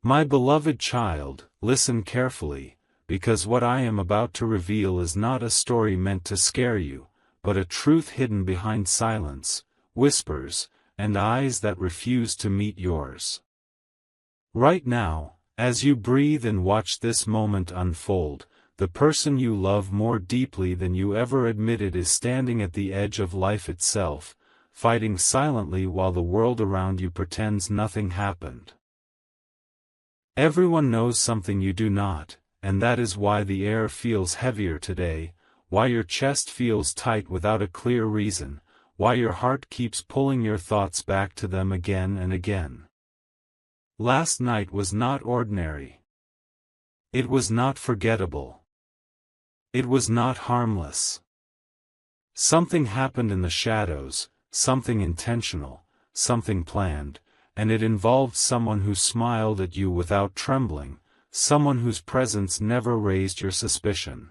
My beloved child, listen carefully, because what I am about to reveal is not a story meant to scare you, but a truth hidden behind silence, whispers, and eyes that refuse to meet yours. Right now, as you breathe and watch this moment unfold, the person you love more deeply than you ever admitted is standing at the edge of life itself, fighting silently while the world around you pretends nothing happened. Everyone knows something you do not, and that is why the air feels heavier today, why your chest feels tight without a clear reason, why your heart keeps pulling your thoughts back to them again and again. Last night was not ordinary. It was not forgettable. It was not harmless. Something happened in the shadows, something intentional, something planned, and it involved someone who smiled at you without trembling, someone whose presence never raised your suspicion.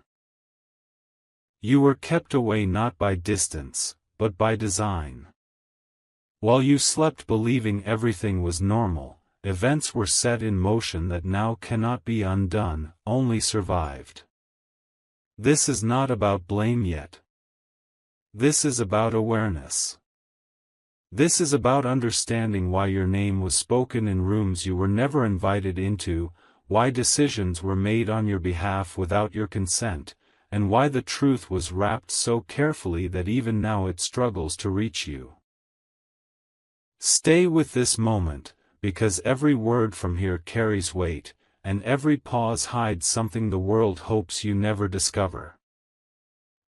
You were kept away not by distance, but by design. While you slept believing everything was normal, events were set in motion that now cannot be undone, only survived. This is not about blame yet. This is about awareness. This is about understanding why your name was spoken in rooms you were never invited into, why decisions were made on your behalf without your consent, and why the truth was wrapped so carefully that even now it struggles to reach you. Stay with this moment, because every word from here carries weight, and every pause hides something the world hopes you never discover.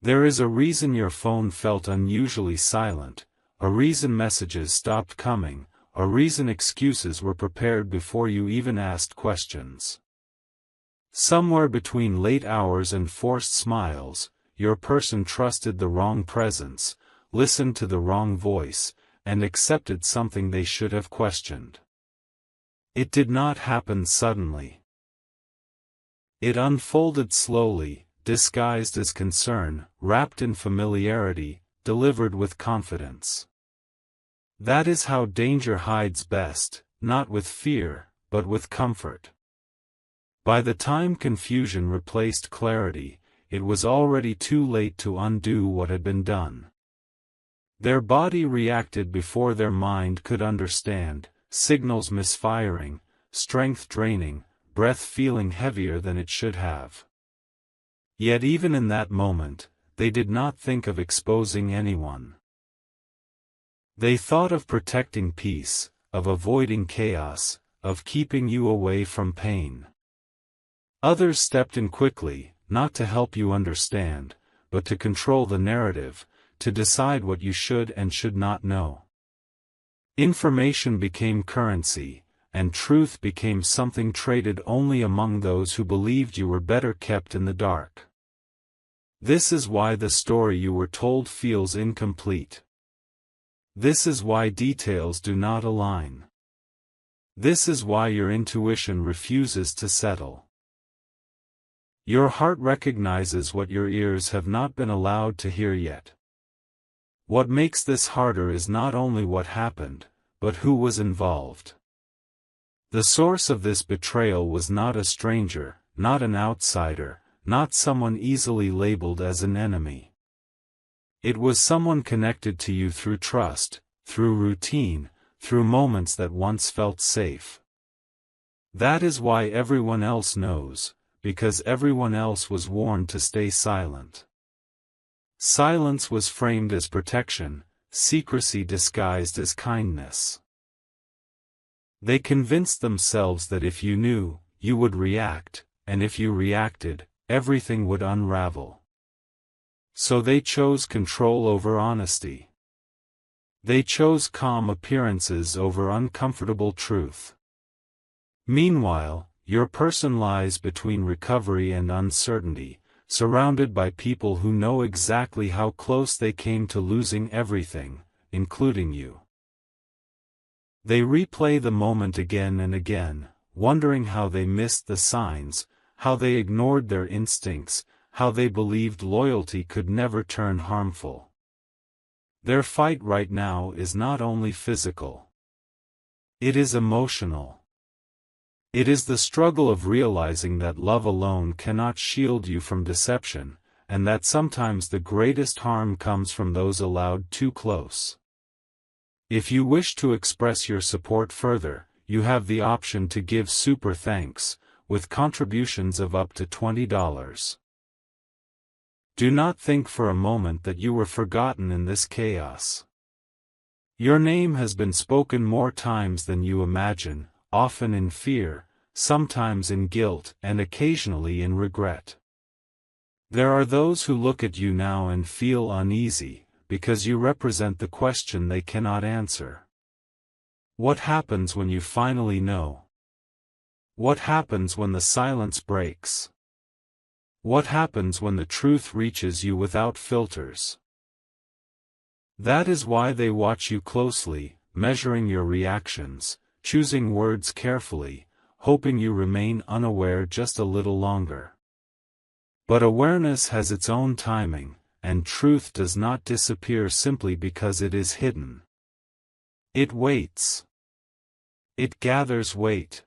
There is a reason your phone felt unusually silent, a reason messages stopped coming, a reason excuses were prepared before you even asked questions. Somewhere between late hours and forced smiles, your person trusted the wrong presence, listened to the wrong voice, and accepted something they should have questioned. It did not happen suddenly. It unfolded slowly, disguised as concern, wrapped in familiarity, delivered with confidence. That is how danger hides best, not with fear, but with comfort. By the time confusion replaced clarity, it was already too late to undo what had been done. Their body reacted before their mind could understand, signals misfiring, strength draining, breath feeling heavier than it should have. Yet even in that moment, they did not think of exposing anyone. They thought of protecting peace, of avoiding chaos, of keeping you away from pain. Others stepped in quickly, not to help you understand, but to control the narrative, to decide what you should and should not know. Information became currency, and truth became something traded only among those who believed you were better kept in the dark. This is why the story you were told feels incomplete. This is why details do not align. This is why your intuition refuses to settle. Your heart recognizes what your ears have not been allowed to hear yet. What makes this harder is not only what happened, but who was involved. The source of this betrayal was not a stranger, not an outsider, not someone easily labeled as an enemy. It was someone connected to you through trust, through routine, through moments that once felt safe. That is why everyone else knows, because everyone else was warned to stay silent. Silence was framed as protection, secrecy disguised as kindness. They convinced themselves that if you knew, you would react, and if you reacted, everything would unravel. So they chose control over honesty. They chose calm appearances over uncomfortable truth. Meanwhile, your person lies between recovery and uncertainty, surrounded by people who know exactly how close they came to losing everything, including you. They replay the moment again and again, wondering how they missed the signs, how they ignored their instincts, how they believed loyalty could never turn harmful. Their fight right now is not only physical. It is emotional. It is the struggle of realizing that love alone cannot shield you from deception, and that sometimes the greatest harm comes from those allowed too close. If you wish to express your support further, you have the option to give super thanks, with contributions of up to $20. Do not think for a moment that you were forgotten in this chaos. Your name has been spoken more times than you imagine, often in fear, sometimes in guilt, and occasionally in regret. There are those who look at you now and feel uneasy, because you represent the question they cannot answer. What happens when you finally know? What happens when the silence breaks? What happens when the truth reaches you without filters? That is why they watch you closely, measuring your reactions, choosing words carefully, hoping you remain unaware just a little longer. But awareness has its own timing, and truth does not disappear simply because it is hidden. It waits. It gathers weight.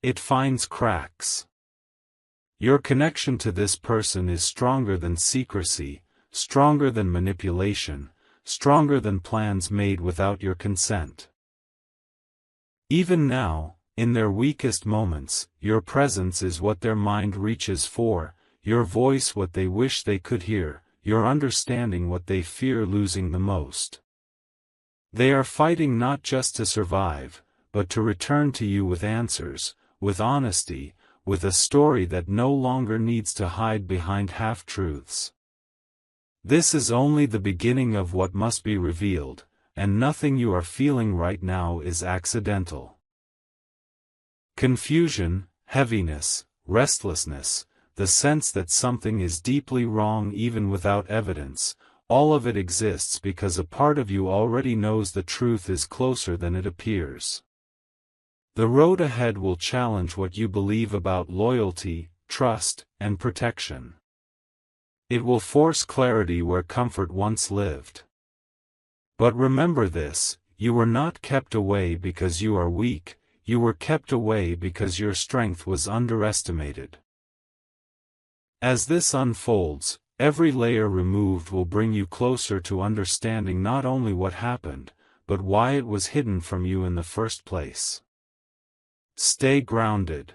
It finds cracks. Your connection to this person is stronger than secrecy, stronger than manipulation, stronger than plans made without your consent. Even now, in their weakest moments, your presence is what their mind reaches for, your voice what they wish they could hear, your understanding what they fear losing the most. They are fighting not just to survive, but to return to you with answers, with honesty, with a story that no longer needs to hide behind half-truths. This is only the beginning of what must be revealed, and nothing you are feeling right now is accidental. Confusion, heaviness, restlessness, the sense that something is deeply wrong even without evidence, all of it exists because a part of you already knows the truth is closer than it appears. The road ahead will challenge what you believe about loyalty, trust, and protection. It will force clarity where comfort once lived. But remember this, you were not kept away because you are weak, you were kept away because your strength was underestimated. As this unfolds, every layer removed will bring you closer to understanding not only what happened, but why it was hidden from you in the first place. Stay grounded.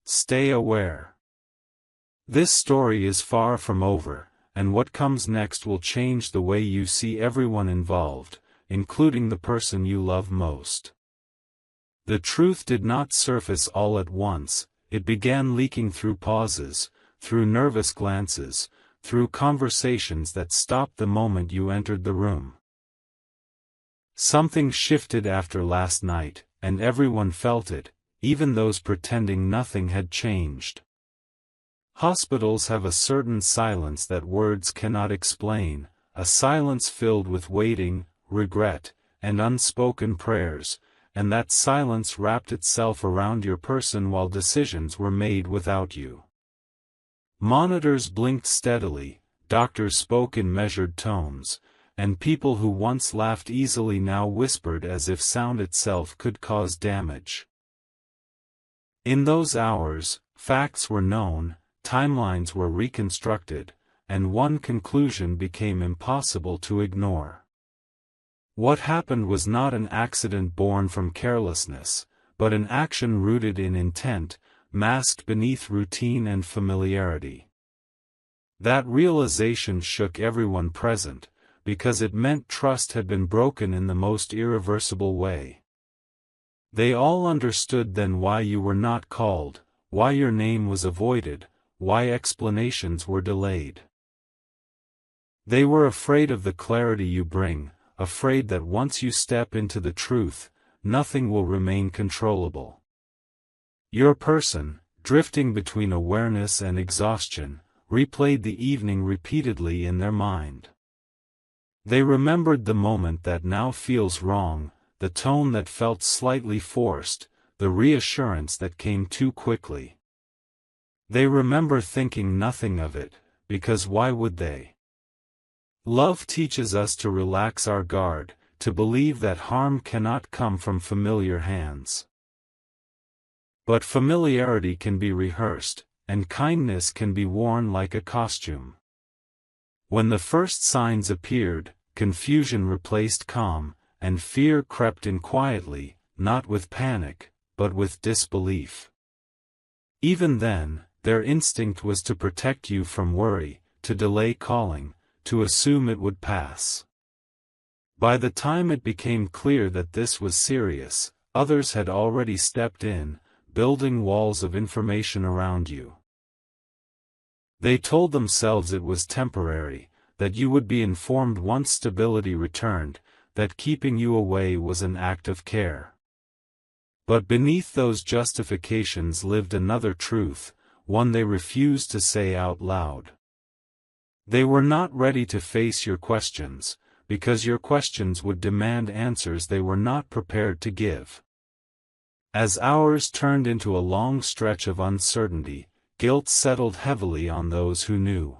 Stay aware. This story is far from over, and what comes next will change the way you see everyone involved, including the person you love most. The truth did not surface all at once, it began leaking through pauses, through nervous glances, through conversations that stopped the moment you entered the room. Something shifted after last night, and everyone felt it, even those pretending nothing had changed. Hospitals have a certain silence that words cannot explain, a silence filled with waiting, regret, and unspoken prayers, and that silence wrapped itself around your person while decisions were made without you. Monitors blinked steadily, doctors spoke in measured tones, and people who once laughed easily now whispered as if sound itself could cause damage. In those hours, facts were known, timelines were reconstructed, and one conclusion became impossible to ignore. What happened was not an accident born from carelessness, but an action rooted in intent, masked beneath routine and familiarity. That realization shook everyone present, because it meant trust had been broken in the most irreversible way. They all understood then why you were not called, why your name was avoided, why explanations were delayed. They were afraid of the clarity you bring, afraid that once you step into the truth, nothing will remain controllable. Your person, drifting between awareness and exhaustion, replayed the evening repeatedly in their mind. They remembered the moment that now feels wrong, the tone that felt slightly forced, the reassurance that came too quickly. They remember thinking nothing of it, because why would they? Love teaches us to relax our guard, to believe that harm cannot come from familiar hands. But familiarity can be rehearsed, and kindness can be worn like a costume. When the first signs appeared, confusion replaced calm, and fear crept in quietly, not with panic, but with disbelief. Even then, their instinct was to protect you from worry, to delay calling, to assume it would pass. By the time it became clear that this was serious, others had already stepped in, building walls of information around you. They told themselves it was temporary, that you would be informed once stability returned, that keeping you away was an act of care. But beneath those justifications lived another truth, one they refused to say out loud. They were not ready to face your questions, because your questions would demand answers they were not prepared to give. As hours turned into a long stretch of uncertainty, guilt settled heavily on those who knew.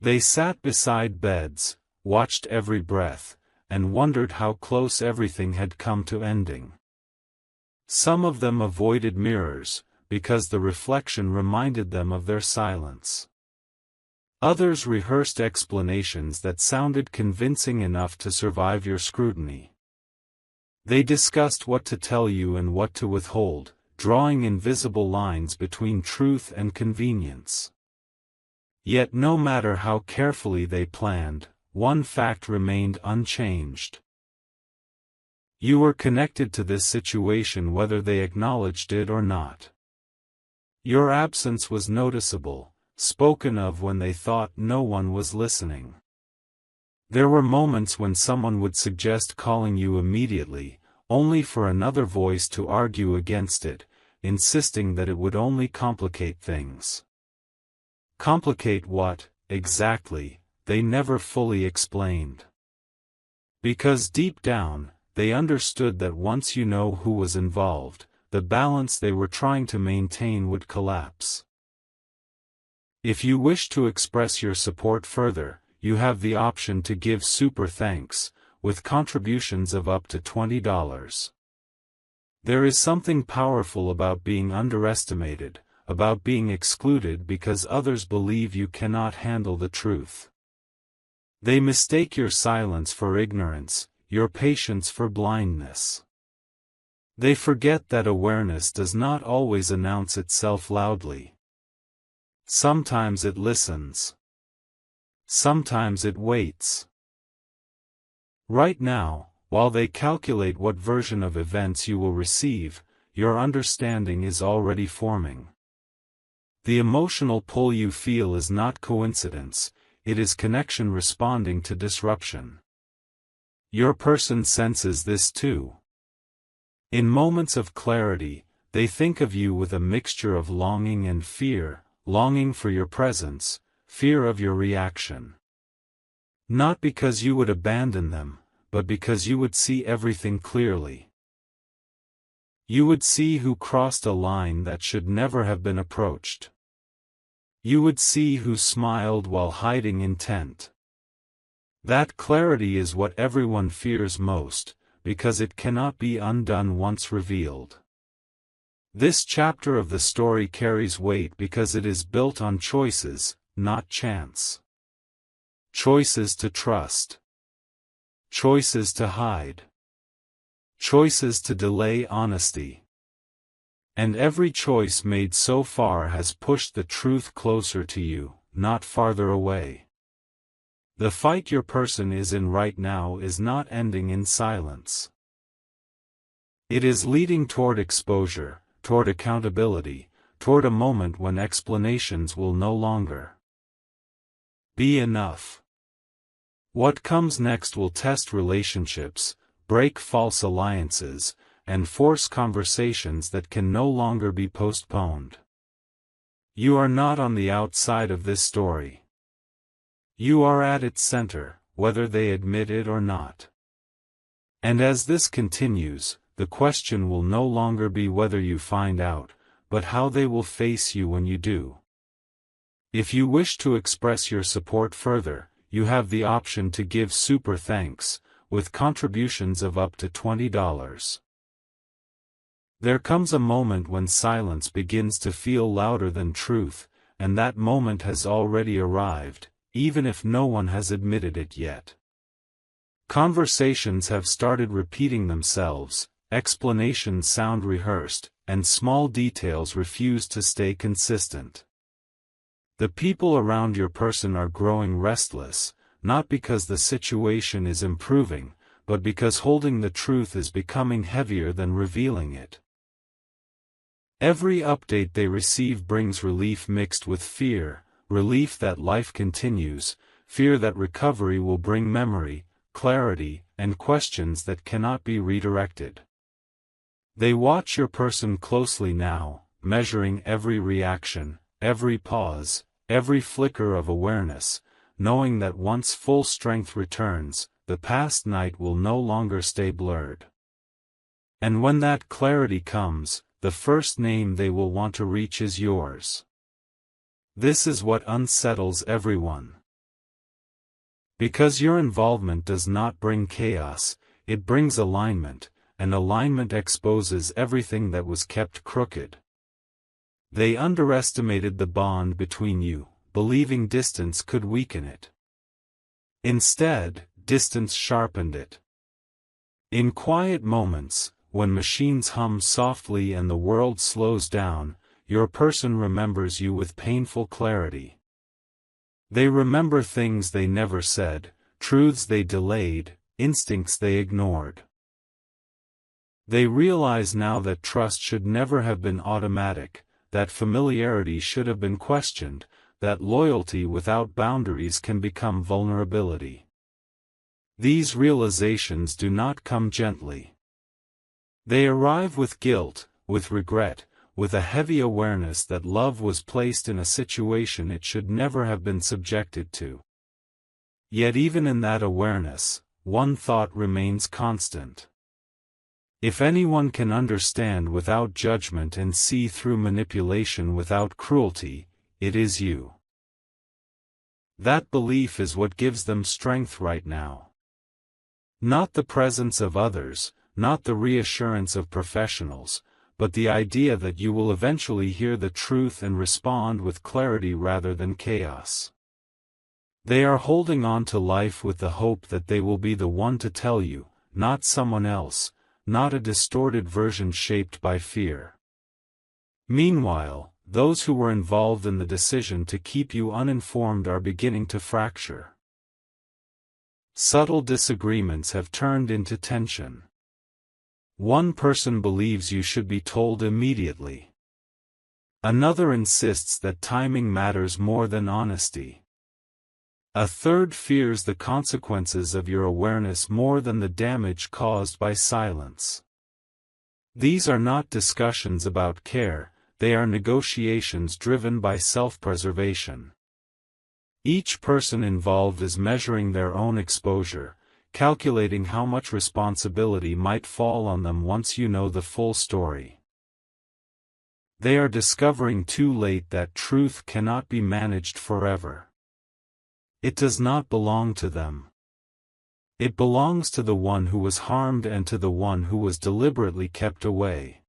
They sat beside beds, watched every breath, and wondered how close everything had come to ending. Some of them avoided mirrors, because the reflection reminded them of their silence. Others rehearsed explanations that sounded convincing enough to survive your scrutiny. They discussed what to tell you and what to withhold, drawing invisible lines between truth and convenience. Yet no matter how carefully they planned, one fact remained unchanged. You were connected to this situation whether they acknowledged it or not. Your absence was noticeable, spoken of when they thought no one was listening. There were moments when someone would suggest calling you immediately, only for another voice to argue against it, insisting that it would only complicate things. Complicate what, exactly, they never fully explained. Because deep down, they understood that once you know who was involved, the balance they were trying to maintain would collapse. If you wish to express your support further, you have the option to give super thanks, with contributions of up to $20. There is something powerful about being underestimated, about being excluded because others believe you cannot handle the truth. They mistake your silence for ignorance, your patience for blindness. They forget that awareness does not always announce itself loudly. Sometimes it listens. Sometimes it waits. Right now, while they calculate what version of events you will receive, your understanding is already forming. The emotional pull you feel is not coincidence, it is connection responding to disruption. Your person senses this too. In moments of clarity, they think of you with a mixture of longing and fear, longing for your presence, fear of your reaction. Not because you would abandon them, but because you would see everything clearly. You would see who crossed a line that should never have been approached. You would see who smiled while hiding intent. That clarity is what everyone fears most, because it cannot be undone once revealed. This chapter of the story carries weight because it is built on choices, not chance. Choices to trust. Choices to hide. Choices to delay honesty. And every choice made so far has pushed the truth closer to you, not farther away. The fight your person is in right now is not ending in silence. It is leading toward exposure, toward accountability, toward a moment when explanations will no longer be enough. What comes next will test relationships, break false alliances, and force conversations that can no longer be postponed. You are not on the outside of this story. You are at its center, whether they admit it or not. And as this continues, the question will no longer be whether you find out, but how they will face you when you do. If you wish to express your support further, you have the option to give super thanks, with contributions of up to $20. There comes a moment when silence begins to feel louder than truth, and that moment has already arrived, even if no one has admitted it yet. Conversations have started repeating themselves, explanations sound rehearsed, and small details refuse to stay consistent. The people around your person are growing restless, not because the situation is improving, but because holding the truth is becoming heavier than revealing it. Every update they receive brings relief mixed with fear, relief that life continues, fear that recovery will bring memory, clarity, and questions that cannot be redirected. They watch your person closely now, measuring every reaction, every pause, every flicker of awareness, knowing that once full strength returns, the past night will no longer stay blurred. And when that clarity comes, the first name they will want to reach is yours. This is what unsettles everyone. Because your involvement does not bring chaos, it brings alignment, and alignment exposes everything that was kept crooked. They underestimated the bond between you, believing distance could weaken it. Instead, distance sharpened it. In quiet moments, when machines hum softly and the world slows down, your person remembers you with painful clarity. They remember things they never said, truths they delayed, instincts they ignored. They realize now that trust should never have been automatic, that familiarity should have been questioned, that loyalty without boundaries can become vulnerability. These realizations do not come gently. They arrive with guilt, with regret, with a heavy awareness that love was placed in a situation it should never have been subjected to. Yet even in that awareness, one thought remains constant. If anyone can understand without judgment and see through manipulation without cruelty, it is you. That belief is what gives them strength right now. Not the presence of others, not the reassurance of professionals, but the idea that you will eventually hear the truth and respond with clarity rather than chaos. They are holding on to life with the hope that they will be the one to tell you, not someone else, not a distorted version shaped by fear. Meanwhile, those who were involved in the decision to keep you uninformed are beginning to fracture. Subtle disagreements have turned into tension. One person believes you should be told immediately. Another insists that timing matters more than honesty. A third fears the consequences of your awareness more than the damage caused by silence. These are not discussions about care, they are negotiations driven by self-preservation. Each person involved is measuring their own exposure, calculating how much responsibility might fall on them once you know the full story. They are discovering too late that truth cannot be managed forever. It does not belong to them. It belongs to the one who was harmed and to the one who was deliberately kept away.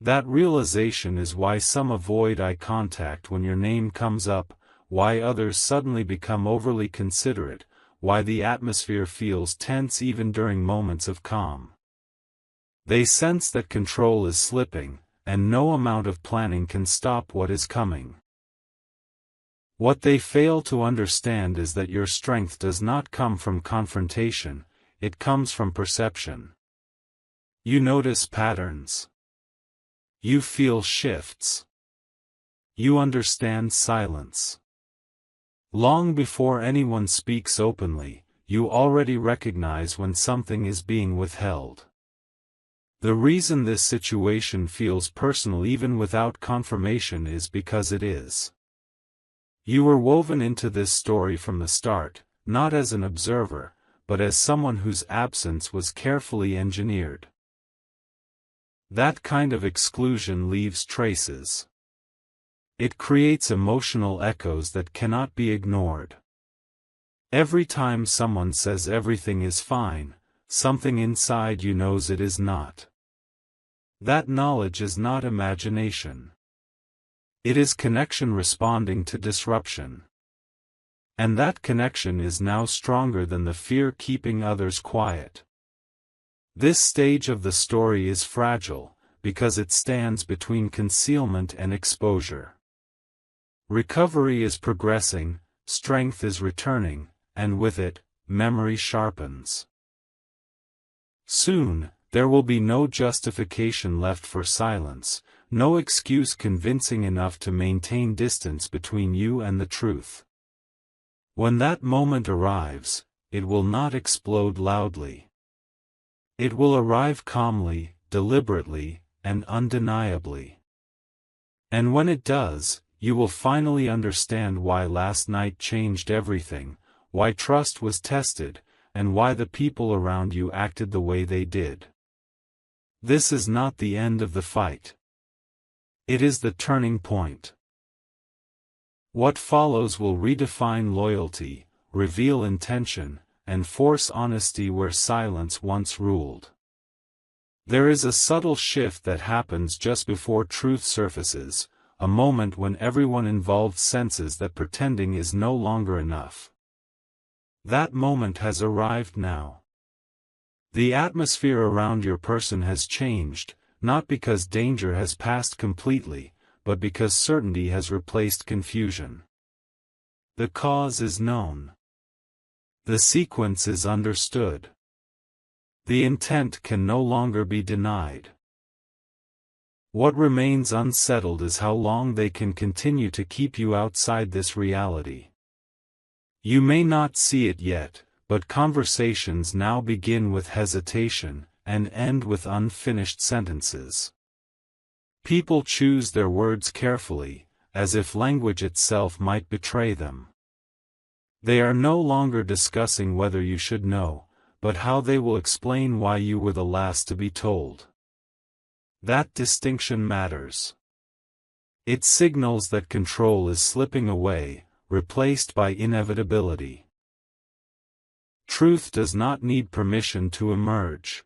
That realization is why some avoid eye contact when your name comes up, why others suddenly become overly considerate, why the atmosphere feels tense even during moments of calm. They sense that control is slipping, and no amount of planning can stop what is coming. What they fail to understand is that your strength does not come from confrontation, it comes from perception. You notice patterns. You feel shifts. You understand silence. Long before anyone speaks openly, you already recognize when something is being withheld. The reason this situation feels personal even without confirmation is because it is. You were woven into this story from the start, not as an observer, but as someone whose absence was carefully engineered. That kind of exclusion leaves traces. It creates emotional echoes that cannot be ignored. Every time someone says everything is fine, something inside you knows it is not. That knowledge is not imagination. It is connection responding to disruption. And that connection is now stronger than the fear keeping others quiet. This stage of the story is fragile, because it stands between concealment and exposure. Recovery is progressing, strength is returning, and with it, memory sharpens. Soon, there will be no justification left for silence, no excuse convincing enough to maintain distance between you and the truth. When that moment arrives, it will not explode loudly. It will arrive calmly, deliberately, and undeniably. And when it does, you will finally understand why last night changed everything, why trust was tested, and why the people around you acted the way they did. This is not the end of the fight. It is the turning point. What follows will redefine loyalty, reveal intention, and force honesty where silence once ruled. There is a subtle shift that happens just before truth surfaces, a moment when everyone involved senses that pretending is no longer enough. That moment has arrived now. The atmosphere around your person has changed, not because danger has passed completely, but because certainty has replaced confusion. The cause is known. The sequence is understood. The intent can no longer be denied. What remains unsettled is how long they can continue to keep you outside this reality. You may not see it yet, but conversations now begin with hesitation, and end with unfinished sentences. People choose their words carefully, as if language itself might betray them. They are no longer discussing whether you should know, but how they will explain why you were the last to be told. That distinction matters. It signals that control is slipping away, replaced by inevitability. Truth does not need permission to emerge.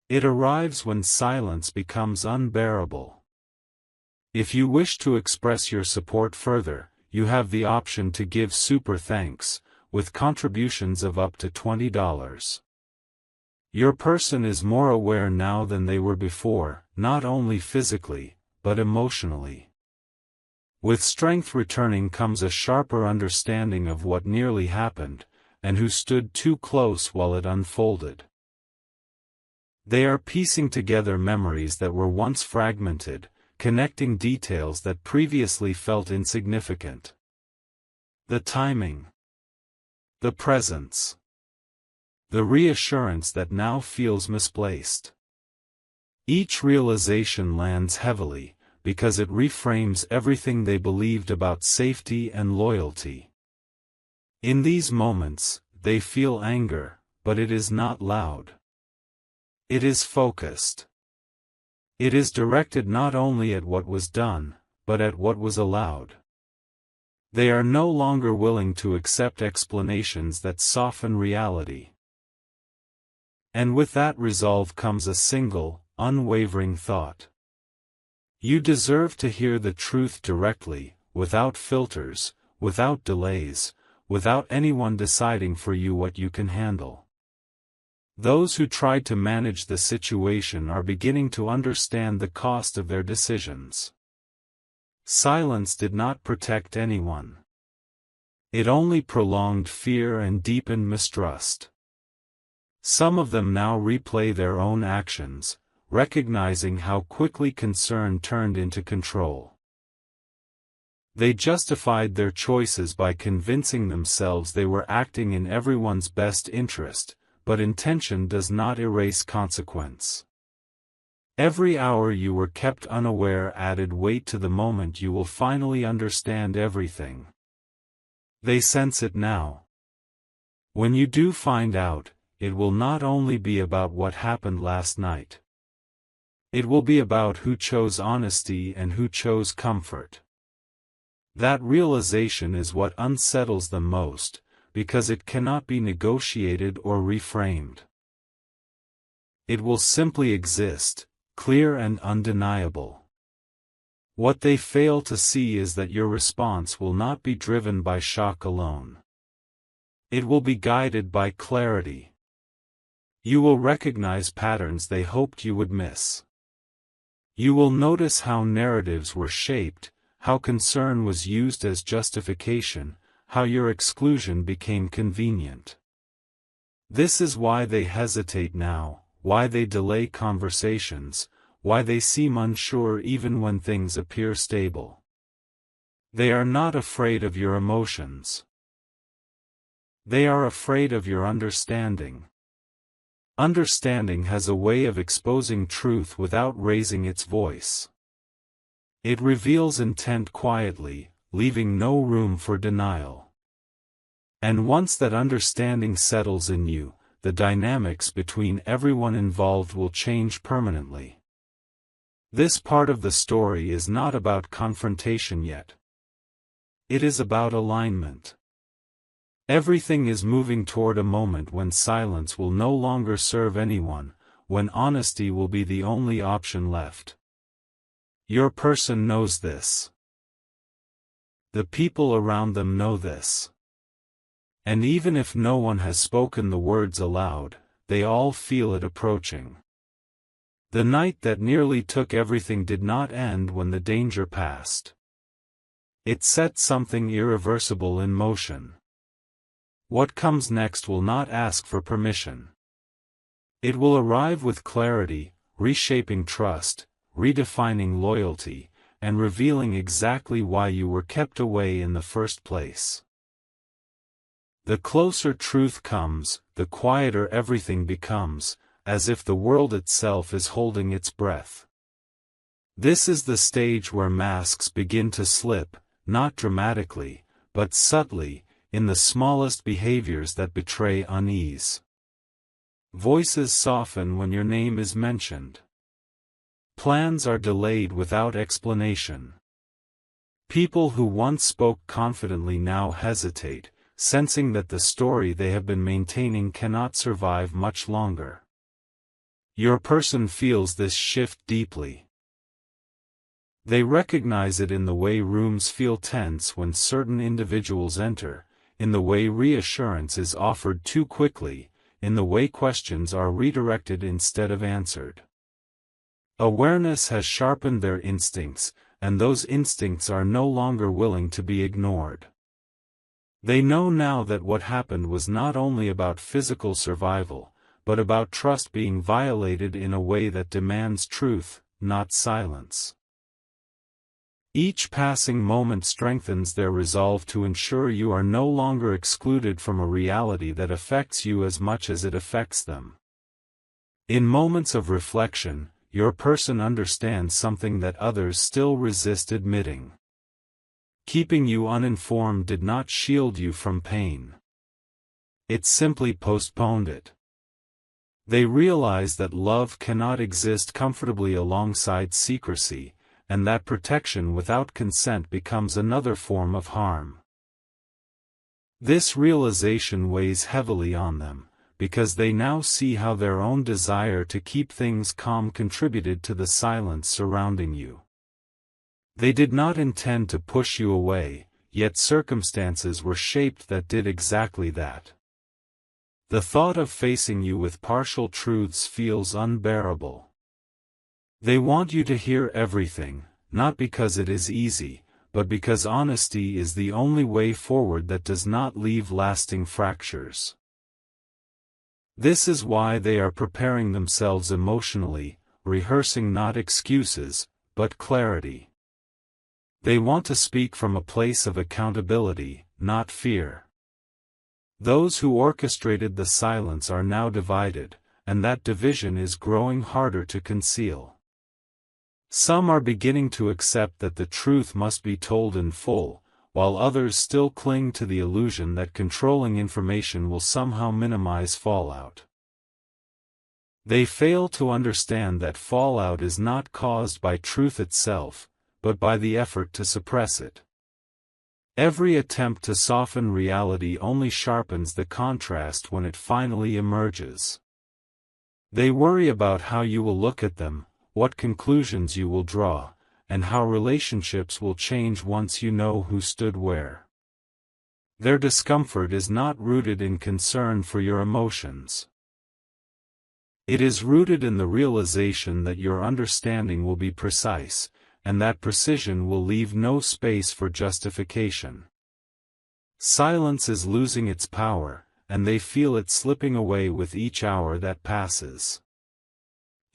It arrives when silence becomes unbearable. If you wish to express your support further, you have the option to give super thanks, with contributions of up to $20. Your person is more aware now than they were before, not only physically, but emotionally. With strength returning comes a sharper understanding of what nearly happened, and who stood too close while it unfolded. They are piecing together memories that were once fragmented, connecting details that previously felt insignificant. The timing. The presence. The reassurance that now feels misplaced. Each realization lands heavily, because it reframes everything they believed about safety and loyalty. In these moments, they feel anger, but it is not loud. It is focused. It is directed not only at what was done, but at what was allowed. They are no longer willing to accept explanations that soften reality. And with that resolve comes a single, unwavering thought. You deserve to hear the truth directly, without filters, without delays, without anyone deciding for you what you can handle. Those who tried to manage the situation are beginning to understand the cost of their decisions. Silence did not protect anyone. It only prolonged fear and deepened mistrust. Some of them now replay their own actions, recognizing how quickly concern turned into control. They justified their choices by convincing themselves they were acting in everyone's best interest, but intention does not erase consequence. Every hour you were kept unaware added weight to the moment you will finally understand everything. They sense it now. When you do find out, it will not only be about what happened last night. It will be about who chose honesty and who chose comfort. That realization is what unsettles them most, because it cannot be negotiated or reframed. It will simply exist, clear and undeniable. What they fail to see is that your response will not be driven by shock alone. It will be guided by clarity. You will recognize patterns they hoped you would miss. You will notice how narratives were shaped, how concern was used as justification, how your exclusion became convenient. This is why they hesitate now, why they delay conversations, why they seem unsure even when things appear stable. They are not afraid of your emotions. They are afraid of your understanding. Understanding has a way of exposing truth without raising its voice. It reveals intent quietly, leaving no room for denial. And once that understanding settles in you, the dynamics between everyone involved will change permanently. This part of the story is not about confrontation yet. It is about alignment. Everything is moving toward a moment when silence will no longer serve anyone, when honesty will be the only option left. Your person knows this. The people around them know this. And even if no one has spoken the words aloud, they all feel it approaching. The night that nearly took everything did not end when the danger passed. It set something irreversible in motion. What comes next will not ask for permission. It will arrive with clarity, reshaping trust, redefining loyalty, and revealing exactly why you were kept away in the first place. The closer truth comes, the quieter everything becomes, as if the world itself is holding its breath. This is the stage where masks begin to slip, not dramatically, but subtly, in the smallest behaviors that betray unease. Voices soften when your name is mentioned. Plans are delayed without explanation. People who once spoke confidently now hesitate, sensing that the story they have been maintaining cannot survive much longer. Your person feels this shift deeply. They recognize it in the way rooms feel tense when certain individuals enter, in the way reassurance is offered too quickly, in the way questions are redirected instead of answered. Awareness has sharpened their instincts, and those instincts are no longer willing to be ignored. They know now that what happened was not only about physical survival, but about trust being violated in a way that demands truth, not silence. Each passing moment strengthens their resolve to ensure you are no longer excluded from a reality that affects you as much as it affects them. In moments of reflection, your person understands something that others still resist admitting. Keeping you uninformed did not shield you from pain. It simply postponed it. They realize that love cannot exist comfortably alongside secrecy, and that protection without consent becomes another form of harm. This realization weighs heavily on them, because they now see how their own desire to keep things calm contributed to the silence surrounding you. They did not intend to push you away, yet circumstances were shaped that did exactly that. The thought of facing you with partial truths feels unbearable. They want you to hear everything, not because it is easy, but because honesty is the only way forward that does not leave lasting fractures. This is why they are preparing themselves emotionally, rehearsing not excuses, but clarity. They want to speak from a place of accountability, not fear. Those who orchestrated the silence are now divided, and that division is growing harder to conceal. Some are beginning to accept that the truth must be told in full, while others still cling to the illusion that controlling information will somehow minimize fallout. They fail to understand that fallout is not caused by truth itself, but by the effort to suppress it. Every attempt to soften reality only sharpens the contrast when it finally emerges. They worry about how you will look at them, what conclusions you will draw, and how relationships will change once you know who stood where. Their discomfort is not rooted in concern for your emotions. It is rooted in the realization that your understanding will be precise, and that precision will leave no space for justification. Silence is losing its power, and they feel it slipping away with each hour that passes.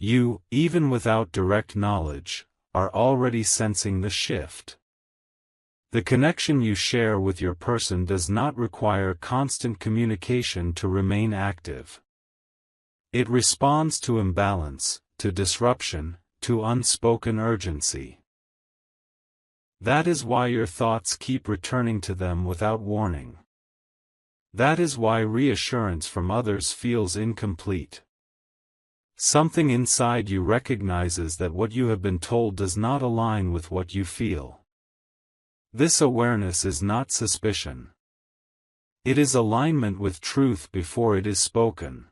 You, even without direct knowledge, are already sensing the shift. The connection you share with your person does not require constant communication to remain active. It responds to imbalance, to disruption, to unspoken urgency. That is why your thoughts keep returning to them without warning. That is why reassurance from others feels incomplete. Something inside you recognizes that what you have been told does not align with what you feel. This awareness is not suspicion. It is alignment with truth before it is spoken.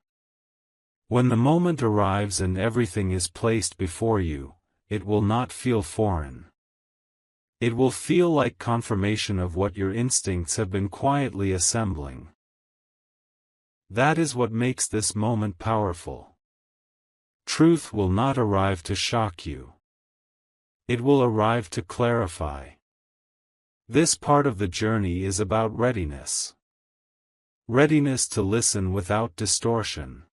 When the moment arrives and everything is placed before you, it will not feel foreign. It will feel like confirmation of what your instincts have been quietly assembling. That is what makes this moment powerful. Truth will not arrive to shock you. It will arrive to clarify. This part of the journey is about readiness. Readiness to listen without distortion.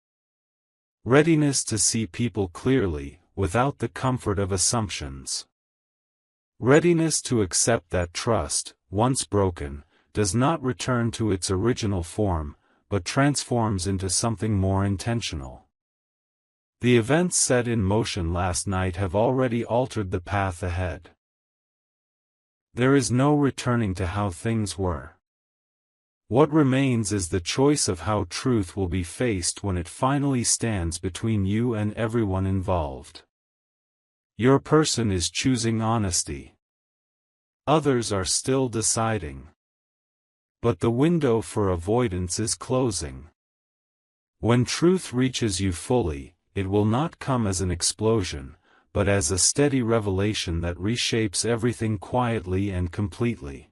Readiness to see people clearly, without the comfort of assumptions. Readiness to accept that trust, once broken, does not return to its original form, but transforms into something more intentional. The events set in motion last night have already altered the path ahead. There is no returning to how things were. What remains is the choice of how truth will be faced when it finally stands between you and everyone involved. Your person is choosing honesty. Others are still deciding. But the window for avoidance is closing. When truth reaches you fully, it will not come as an explosion, but as a steady revelation that reshapes everything quietly and completely.